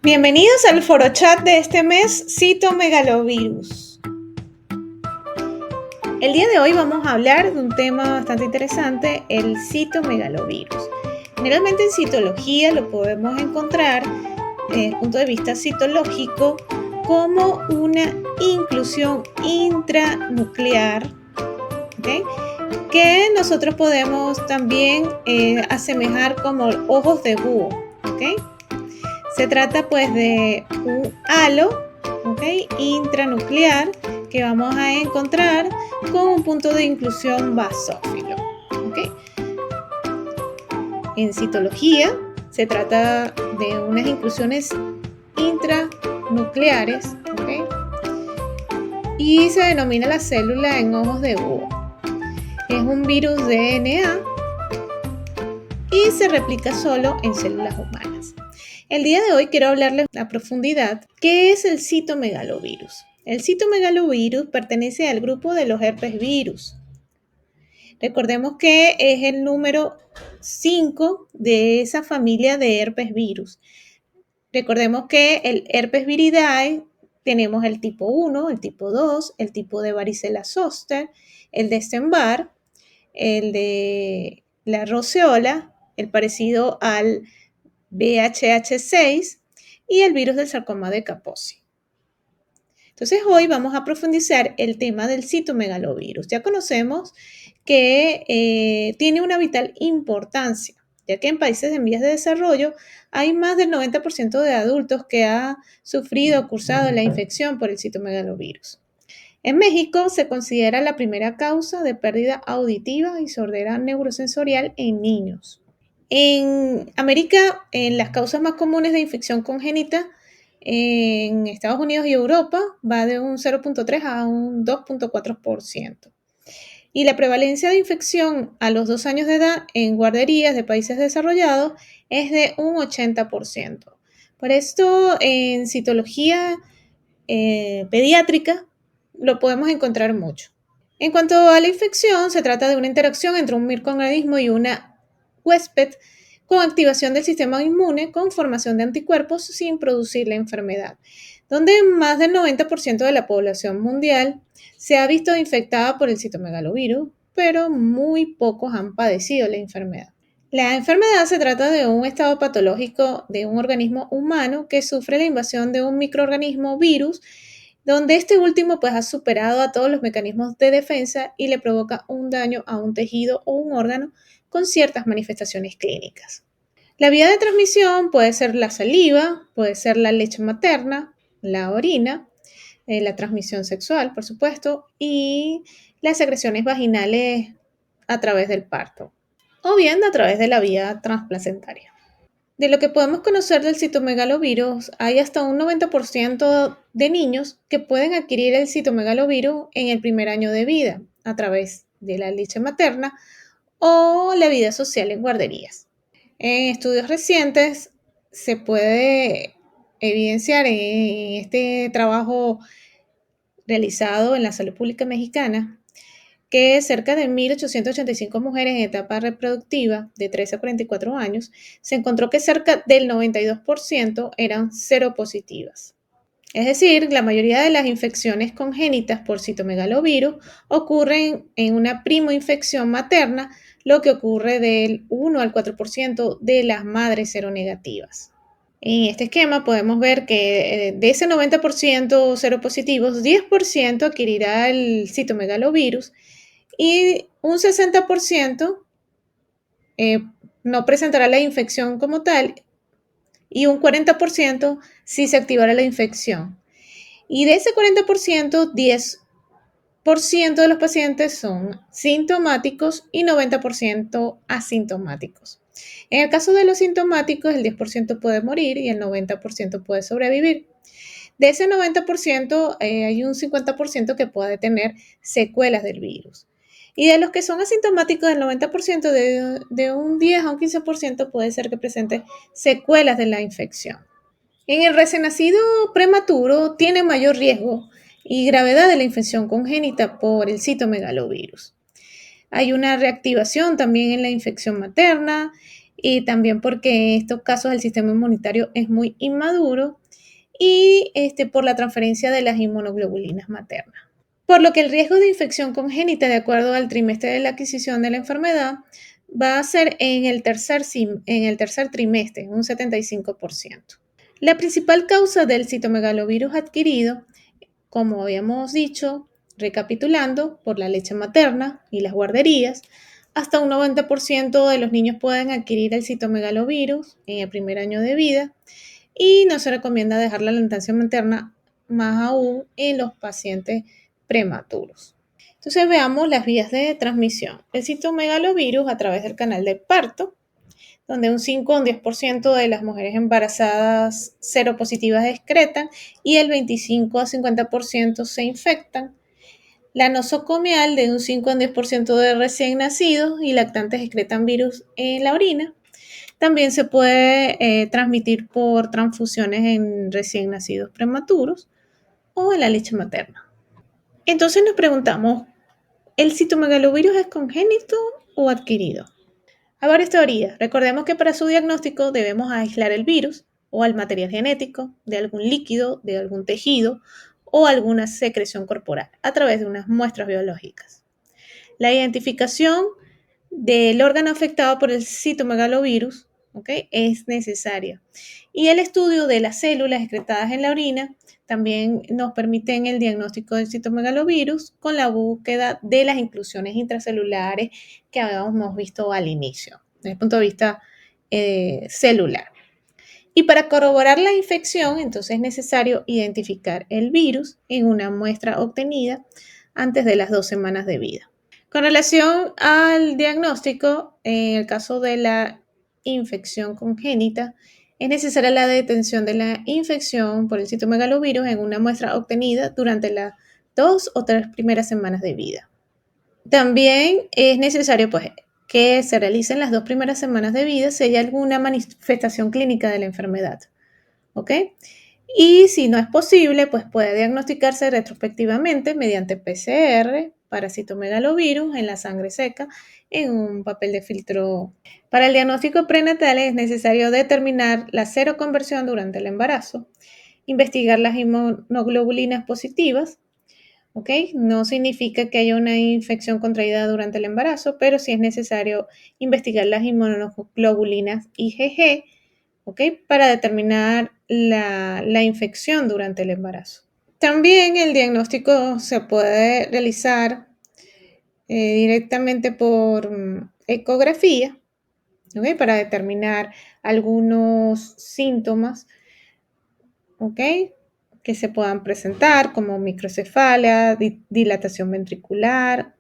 Bienvenidos al foro chat de este mes, citomegalovirus. El día de hoy vamos a hablar de un tema bastante interesante, el citomegalovirus. Generalmente en citología lo podemos encontrar desde el punto de vista citológico como una inclusión intranuclear, ¿okay? Que nosotros podemos también asemejar como ojos de búho, ¿okay? Se trata pues de un halo, ¿okay?, intranuclear que vamos a encontrar con un punto de inclusión basófilo, ¿okay? En citología se trata de unas inclusiones intranucleares, ¿okay?, y se denomina la célula en ojos de búho. Es un virus DNA y se replica solo en células humanas. El día de hoy quiero hablarles a profundidad qué es el citomegalovirus. El citomegalovirus pertenece al grupo de los herpes virus. Recordemos que es el número 5 de esa familia de herpes virus. Recordemos que el herpes viridae tenemos el tipo 1, el tipo 2, el tipo de varicela zoster, el de Epstein-Barr, el de la roceola, el parecido al VHH6 y el virus del sarcoma de Kaposi. Entonces hoy vamos a profundizar el tema del citomegalovirus. Ya conocemos que tiene una vital importancia, ya que en países en vías de desarrollo hay más del 90% de adultos que ha sufrido o cursado la infección por el citomegalovirus. En México se considera la primera causa de pérdida auditiva y sordera neurosensorial en niños. En América, en las causas más comunes de infección congénita, en Estados Unidos y Europa va de un 0.3 a un 2.4%. Y la prevalencia de infección a los 2 años de edad en guarderías de países desarrollados es de un 80%. Por esto, en citología pediátrica lo podemos encontrar mucho. En cuanto a la infección, se trata de una interacción entre un microorganismo y una huésped con activación del sistema inmune con formación de anticuerpos sin producir la enfermedad, donde más del 90% de la población mundial se ha visto infectada por el citomegalovirus, pero muy pocos han padecido la enfermedad. La enfermedad se trata de un estado patológico de un organismo humano que sufre la invasión de un microorganismo virus, donde este último pues ha superado a todos los mecanismos de defensa y le provoca un daño a un tejido o un órgano con ciertas manifestaciones clínicas. La vía de transmisión puede ser la saliva, puede ser la leche materna, la orina, la transmisión sexual, por supuesto, y las secreciones vaginales a través del parto, o bien a través de la vía transplacentaria. De lo que podemos conocer del citomegalovirus, hay hasta un 90% de niños que pueden adquirir el citomegalovirus en el primer año de vida a través de la leche materna o la vida social en guarderías. En estudios recientes se puede evidenciar en este trabajo realizado en la salud pública mexicana que cerca de 1.885 mujeres en etapa reproductiva de 13 a 44 años se encontró que cerca del 92% eran seropositivas. Es decir, la mayoría de las infecciones congénitas por citomegalovirus ocurren en una primoinfección materna, lo que ocurre del 1 al 4% de las madres seronegativas. En este esquema podemos ver que de ese 90% seropositivos, 10% adquirirá el citomegalovirus y un 60% no presentará la infección como tal y un 40% sí se activará la infección. Y de ese 40%, 10% de los pacientes son sintomáticos y 90% asintomáticos. En el caso de los sintomáticos, el 10% puede morir y el 90% puede sobrevivir. De ese 90%, hay un 50% que puede tener secuelas del virus. Y de los que son asintomáticos, el 90% de un 10 a un 15% puede ser que presente secuelas de la infección. En el recién nacido prematuro tiene mayor riesgo y gravedad de la infección congénita por el citomegalovirus. Hay una reactivación también en la infección materna y también porque en estos casos el sistema inmunitario es muy inmaduro y por la transferencia de las inmunoglobulinas maternas. Por lo que el riesgo de infección congénita, de acuerdo al trimestre de la adquisición de la enfermedad, va a ser en el tercer trimestre, un 75%. La principal causa del citomegalovirus adquirido, como habíamos dicho, recapitulando, por la leche materna y las guarderías, hasta un 90% de los niños pueden adquirir el citomegalovirus en el primer año de vida y no se recomienda dejar la lactancia materna más aún en los pacientes prematuros. Entonces veamos las vías de transmisión. El citomegalovirus a través del canal de parto, donde un 5 o un 10% de las mujeres embarazadas seropositivas excretan y el 25 a 50% se infectan. La nosocomial, de un 5 a un 10% de recién nacidos y lactantes excretan virus en la orina. También se puede transmitir por transfusiones en recién nacidos prematuros o en la leche materna. Entonces nos preguntamos, ¿el citomegalovirus es congénito o adquirido? Hay varias teorías. Recordemos que para su diagnóstico debemos aislar el virus o el material genético de algún líquido, de algún tejido o alguna secreción corporal a través de unas muestras biológicas. La identificación del órgano afectado por el citomegalovirus, es necesaria. Y el estudio de las células excretadas en la orina también nos permite el diagnóstico del citomegalovirus con la búsqueda de las inclusiones intracelulares que habíamos visto al inicio, desde el punto de vista celular. Y para corroborar la infección, entonces es necesario identificar el virus en una muestra obtenida antes de las 2 semanas de vida. Con relación al diagnóstico, en el caso de la infección congénita, es necesaria la detención de la infección por el citomegalovirus en una muestra obtenida durante las 2 o 3 primeras semanas de vida. También es necesario que se realicen las 2 primeras semanas de vida si hay alguna manifestación clínica de la enfermedad. ¿Ok? Y si no es posible, puede diagnosticarse retrospectivamente mediante PCR para citomegalovirus en la sangre seca en un papel de filtro. Para el diagnóstico prenatal es necesario determinar la seroconversión durante el embarazo, investigar las inmunoglobulinas positivas. ¿Ok? No significa que haya una infección contraída durante el embarazo, pero sí es necesario investigar las inmunoglobulinas IgG, ¿ok? Para determinar la infección durante el embarazo. También el diagnóstico se puede realizar directamente por ecografía, ¿ok? Para determinar algunos síntomas, ¿ok? Que se puedan presentar como microcefalia, dilatación ventricular,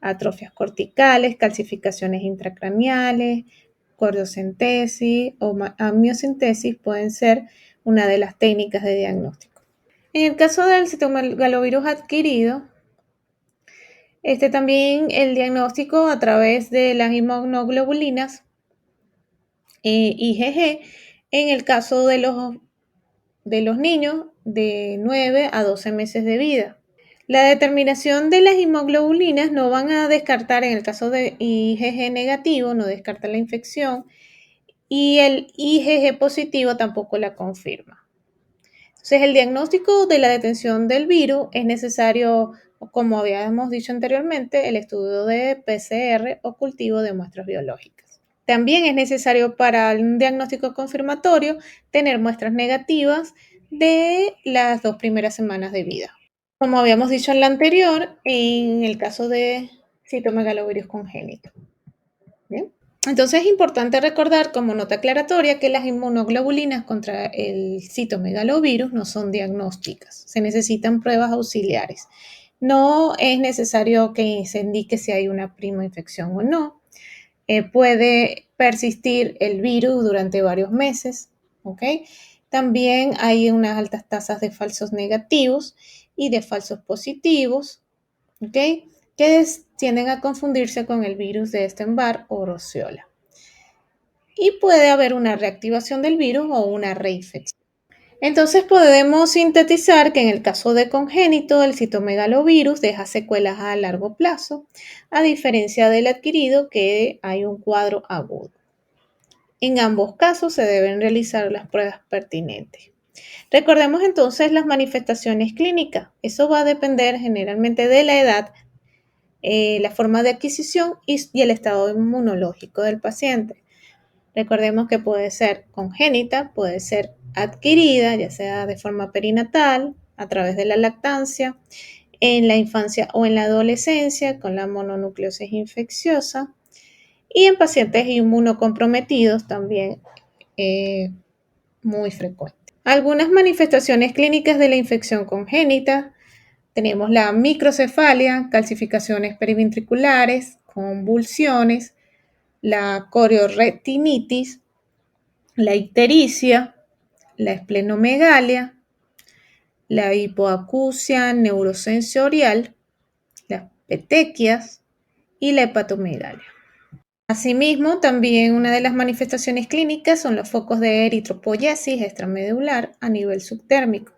atrofias corticales, calcificaciones intracraneales, cordiocentesis o amniocentesis pueden ser una de las técnicas de diagnóstico. En el caso del citomegalovirus adquirido, también el diagnóstico a través de las inmunoglobulinas IgG en el caso de los niños de 9 a 12 meses de vida. La determinación de las inmunoglobulinas no van a descartar, en el caso de IgG negativo, no descarta la infección y el IgG positivo tampoco la confirma. Entonces, el diagnóstico de la detención del virus es necesario, como habíamos dicho anteriormente, el estudio de PCR o cultivo de muestras biológicas. También es necesario para un diagnóstico confirmatorio tener muestras negativas de las 2 primeras semanas de vida. Como habíamos dicho en la anterior, en el caso de citomegalovirus congénito. ¿Bien? Entonces es importante recordar como nota aclaratoria que las inmunoglobulinas contra el citomegalovirus no son diagnósticas, se necesitan pruebas auxiliares. No es necesario que se indique si hay una prima infección o no. Puede persistir el virus durante varios meses, ¿ok? También hay unas altas tasas de falsos negativos y de falsos positivos, ¿ok? Que tienden a confundirse con el virus de Epstein-Barr o Rosciola. Y puede haber una reactivación del virus o una reinfección. Entonces podemos sintetizar que en el caso de congénito, el citomegalovirus deja secuelas a largo plazo, a diferencia del adquirido que hay un cuadro agudo. En ambos casos se deben realizar las pruebas pertinentes. Recordemos entonces las manifestaciones clínicas. Eso va a depender generalmente de la edad, la forma de adquisición y el estado inmunológico del paciente. Recordemos que puede ser congénita, puede ser adquirida, ya sea de forma perinatal, a través de la lactancia, en la infancia o en la adolescencia, con la mononucleosis infecciosa, y en pacientes inmunocomprometidos también muy frecuente. Algunas manifestaciones clínicas de la infección congénita: tenemos la microcefalia, calcificaciones periventriculares, convulsiones, la corioretinitis, la ictericia, la esplenomegalia, la hipoacusia neurosensorial, las petequias y la hepatomegalia. Asimismo, también una de las manifestaciones clínicas son los focos de eritropoyesis extramedular a nivel subtérmico,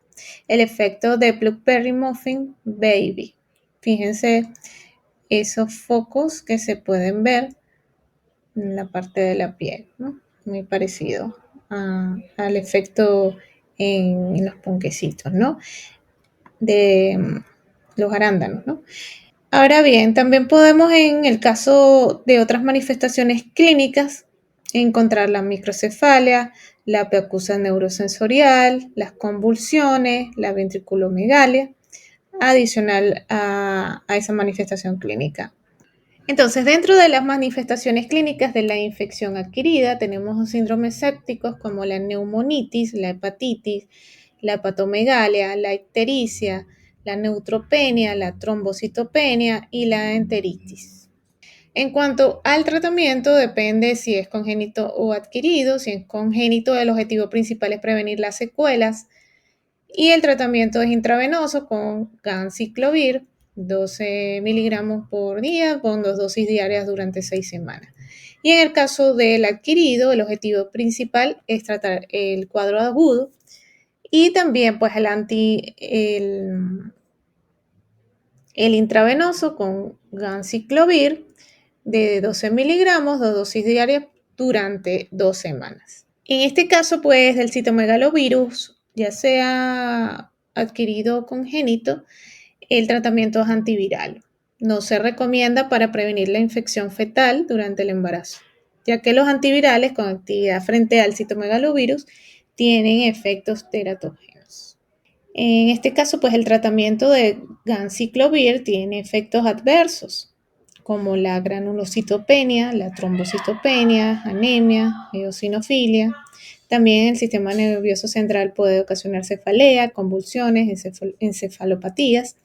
el efecto de Blackberry Muffin Baby. Fíjense esos focos que se pueden ver en la parte de la piel, ¿no? Muy parecido al efecto en los ponquecitos, ¿no? De los arándanos, ¿no? Ahora bien, también podemos, en el caso de otras manifestaciones clínicas, encontrar la microcefalia, la acusia neurosensorial, las convulsiones, la ventriculomegalia, adicional a esa manifestación clínica. Entonces, dentro de las manifestaciones clínicas de la infección adquirida, tenemos síndromes sépticos como la neumonitis, la hepatitis, la hepatomegalia, la ictericia, la neutropenia, la trombocitopenia y la enteritis. En cuanto al tratamiento, depende si es congénito o adquirido. Si es congénito, el objetivo principal es prevenir las secuelas, y el tratamiento es intravenoso con ganciclovir, 12 miligramos por día, con 2 dosis diarias durante 6 semanas. Y en el caso del adquirido, el objetivo principal es tratar el cuadro agudo y también pues el intravenoso con ganciclovir de 12 miligramos, 2 dosis diarias durante 2 semanas. En este caso, pues, del citomegalovirus, ya sea adquirido o congénito, el tratamiento es antiviral. No se recomienda para prevenir la infección fetal durante el embarazo, ya que los antivirales con actividad frente al citomegalovirus tienen efectos teratógenos. En este caso, pues el tratamiento de ganciclovir tiene efectos adversos, como la granulocitopenia, la trombocitopenia, anemia, eosinofilia. También el sistema nervioso central puede ocasionar cefalea, convulsiones, encefalopatías.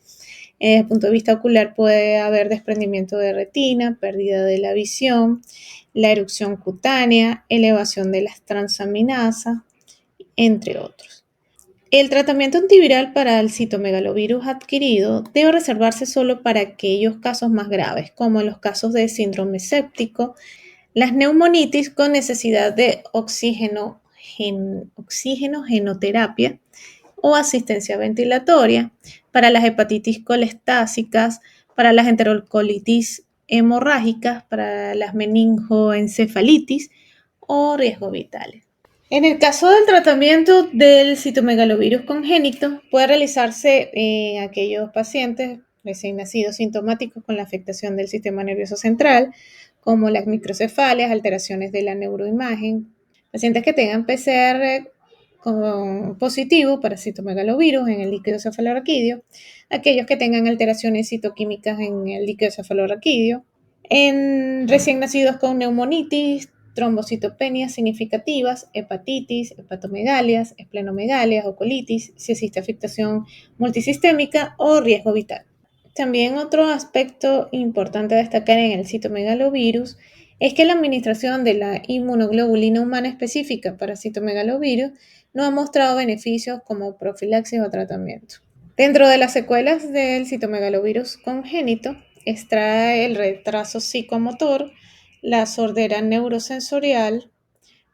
Desde el punto de vista ocular puede haber desprendimiento de retina, pérdida de la visión, la erupción cutánea, elevación de las transaminasas, entre otros. El tratamiento antiviral para el citomegalovirus adquirido debe reservarse solo para aquellos casos más graves, como en los casos de síndrome séptico, las neumonitis con necesidad de oxigenoterapia o asistencia ventilatoria, para las hepatitis colestásicas, para las enterocolitis hemorrágicas, para las meningoencefalitis o riesgos vitales. En el caso del tratamiento del citomegalovirus congénito, puede realizarse en aquellos pacientes recién nacidos sintomáticos con la afectación del sistema nervioso central, como las microcefalias, alteraciones de la neuroimagen, pacientes que tengan PCR positivo para citomegalovirus en el líquido cefalorraquídeo, aquellos que tengan alteraciones citoquímicas en el líquido cefalorraquídeo, en recién nacidos con neumonitis, trombocitopenias significativas, hepatitis, hepatomegalias, esplenomegalias o colitis, si existe afectación multisistémica o riesgo vital. También otro aspecto importante a destacar en el citomegalovirus es que la administración de la inmunoglobulina humana específica para citomegalovirus no ha mostrado beneficios como profilaxis o tratamiento. Dentro de las secuelas del citomegalovirus congénito, extrae el retraso psicomotor, la sordera neurosensorial,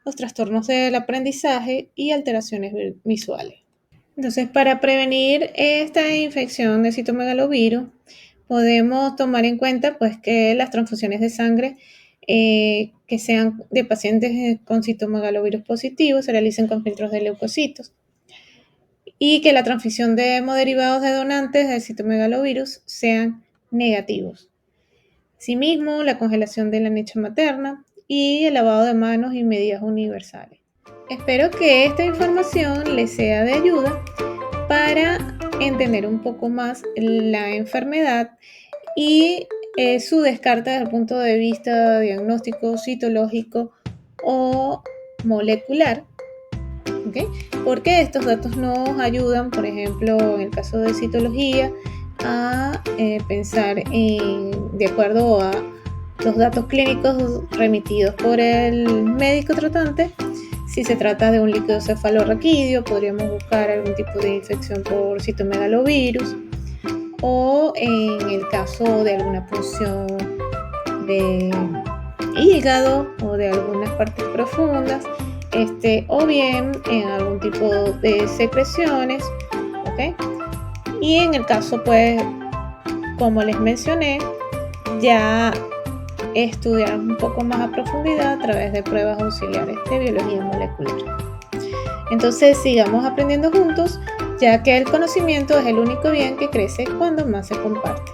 los trastornos del aprendizaje y alteraciones visuales. Entonces, para prevenir esta infección de citomegalovirus, podemos tomar en cuenta pues, que las transfusiones de sangre que sean de pacientes con citomegalovirus positivos, se realicen con filtros de leucocitos y que la transmisión de hemoderivados de donantes del citomegalovirus sean negativos. Asimismo, la congelación de la leche materna y el lavado de manos y medidas universales. Espero que esta información les sea de ayuda para entender un poco más la enfermedad y su descarte desde el punto de vista diagnóstico, citológico o molecular. ¿Okay? Porque estos datos nos ayudan, por ejemplo, en el caso de citología, a pensar de acuerdo a los datos clínicos remitidos por el médico tratante. Si se trata de un líquido cefalorraquídeo, podríamos buscar algún tipo de infección por citomegalovirus, o en el caso de alguna punción de hígado o de algunas partes profundas, o bien en algún tipo de secreciones, ¿ok? Y en el caso, pues, como les mencioné, ya estudiar un poco más a profundidad a través de pruebas auxiliares de biología molecular. Entonces, sigamos aprendiendo juntos, ya que el conocimiento es el único bien que crece cuando más se comparte.